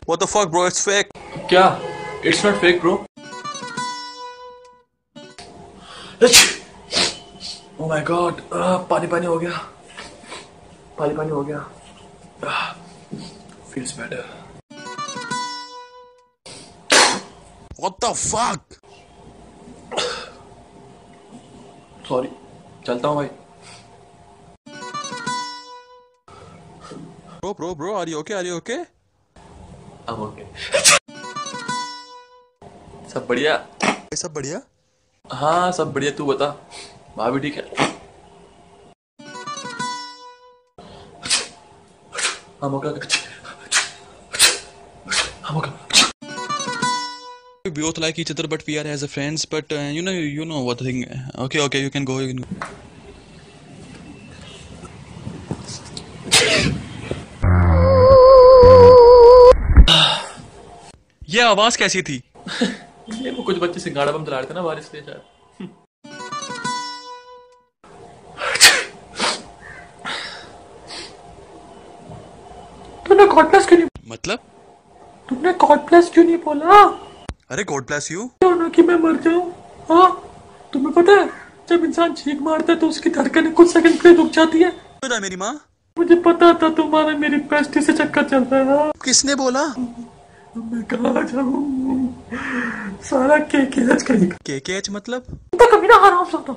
What the fuck, bro? It's fake. क्या? It's not fake, bro. Oh my god, पानी पानी हो गया, पानी पानी हो गया. Feels better. What the fuck? Sorry, चलता हूँ भाई. Bro, are you okay? Are you okay? I'm okay. सब बढ़िया? सब बढ़िया? हाँ सब बढ़िया, तू बता, भाभी ठीक है? हम okay. हम okay. We both like each other, but we are as a friends. But you know what the thing. Okay, you can go. ये आवाज कैसी थी? ये वो कुछ बच्चे सिंगाड़ा बम चला रहे थे ना बारिश के शायद. तूने गॉड ब्लेस क्यों नहीं? मतलब? तुमने गॉड ब्लेस क्यों नहीं बोला? अरे गॉड ब्लेस यू. क्यों ना कि मैं मर जाऊं? हाँ, तुम्हें पता है जब इंसान छींक मारता है तो उसकी धड़कनें कुछ सेकंड के लिए रुक जाती है. पता मेरी माँ? मुझे पता था तुम्हारा मेरी पेस्टी से चक्कर चल रहा है. किसने बोला? मैं कहाँ जाऊं? सारा केकेएच करेगा. केकेएच मतलब? तो कभी ना हराम सकता.